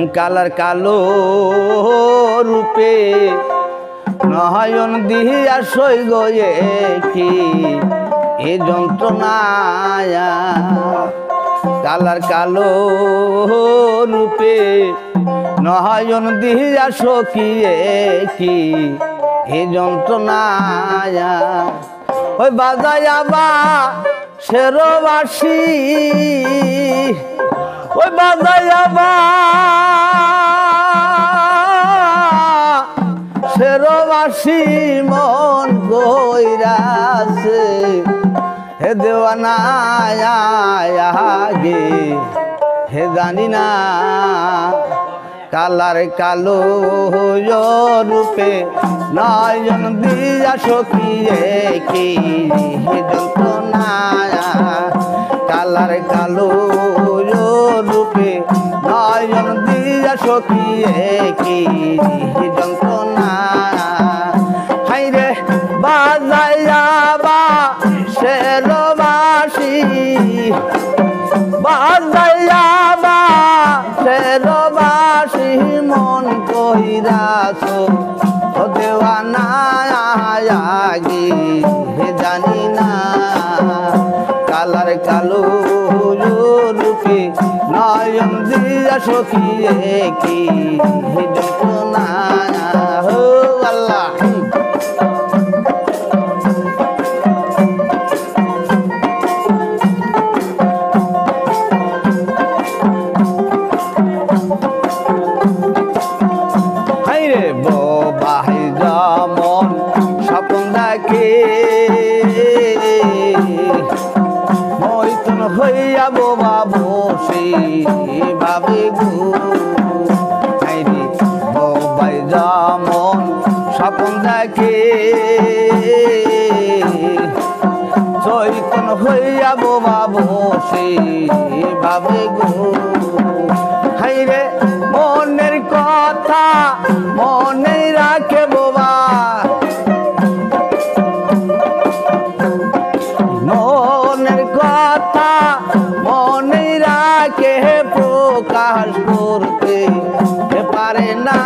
colour কালো রূপে নয়ন দিয়া সই গয়ে কি এ যন্ত্রণায়া কালার কালো রূপে নয়ন দিয়া সখিয়ে কি এ যন্ত্রণায়া ওই বাজায়া বা শেরবাসী ওই বাজায়া বা শেরবাসী মন কইরাছে হে দেওয়ানা গে হে জানি না কালার কালো রূপে নয়ন দিয়া সখিয়ে কি হে যন্ত্রণা কালার কালো রূপে নয়ন দিয়া সখিয়ে কি হে যন্ত্রণা হাইরে বাজাইয়া বা শেরবাসী বাজাইয়া বা শেরবাসী মন কইরাছ ও দেওয়ানা গে হে জানি না কালার কালো রূপে নয়ন দিয়া সখিয়ে কি হে যন্ত্রণা হো আল্লাহ হইয়া বোবা বসে ভাবে গো বাবাই যেমন স্বপ্ন দেখে চৈতন হইয়া বোবা বসে ভাবে গো হাইরে মনের কথা মনে রাখে বোবা মনের কথা মনে রাখে প্রকাশ করতে পারে না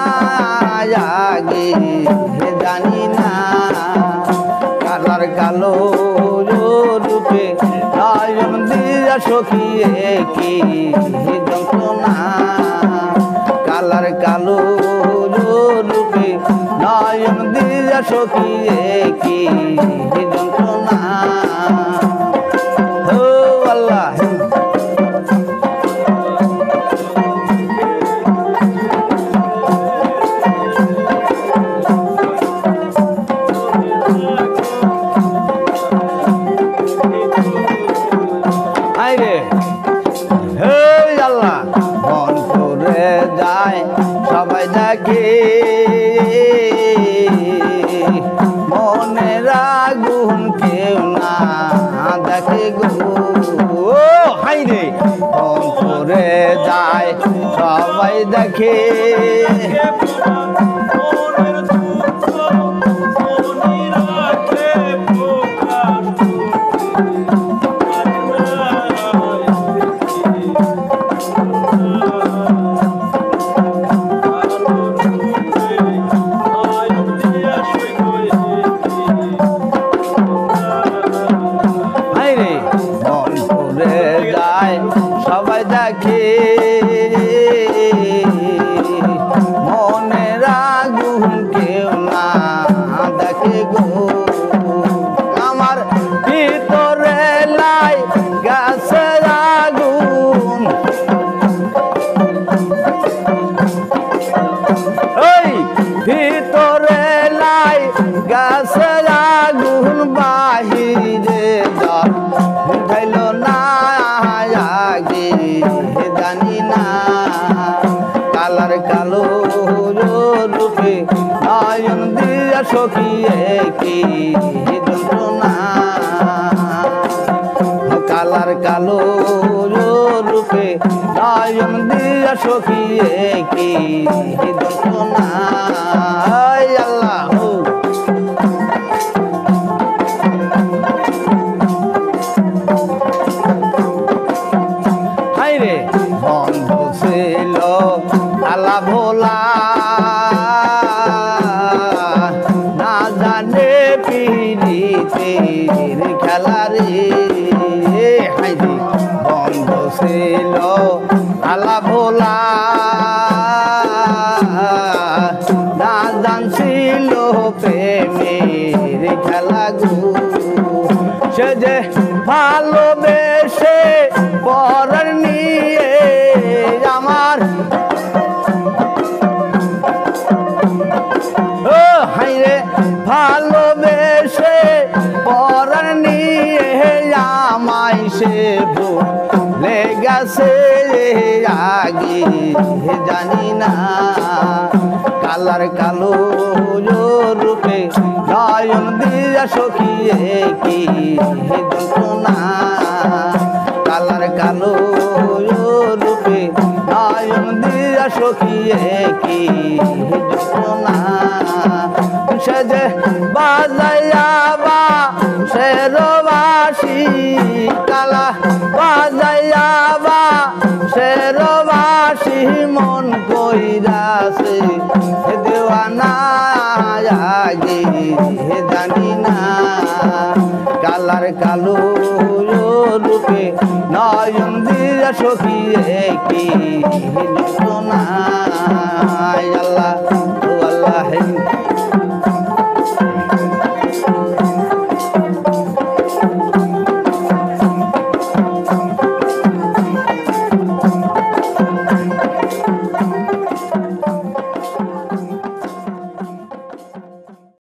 আগে জানি না কালার কালো রূপে নয়ন দিয়া সখিয়ে কি যন্ত্রণা কালার কালো রূপে নয়ন দিয়া সখিয়ে কি যন্ত্রণা ও আল্লাহ সবাই দেখে মনের আগুন কেউ না দেখে গো হাই রে অন্তরে যায় সবাই দেখে সবাই দেখে মনের আগুন কেউ না দেখে গো আমার ভিতরে লাই গাছের আগুন ওই ভিতরে লাই গাছের আগুন বাহিরে জল উঠাইল না জানি না কালার কালো রূপে নয়ন দিয়া সখিয়ে কি যন্ত্রণা কালার কালো রূপে নয়ন দিয়া সখিয়ে কি যন্ত্রণা আল্লাহ পিরিতের খেলা রে হাইরে বন্ধ ছিল আলা ভোলা না জানছিল প্রেমের খেলা গো সে যে ভালোবেসে পরার নিয়ে আমার ও হাইরে ভালোবেসে পরার নিয়ে আমায় সে ভুলে গেছে আগে জানি না কালার কালো রূপে নয়ন দিয়া সখিয়ে কি যন্ত্রণা কালার কালো রূপে নয়ন দিয়া সখিয়ে কি যন্ত্রণা সে যে বাজাইয়া বা সে রবাসী কালা বাজাইয়া বা সে রবাসী মন কইরাছে দেওয়ানা আগে জানি না কালার কালো রূপে নয়ন দিয়া সখিয়ে কি যন্ত্রণা আল্লাহ আল্লাহ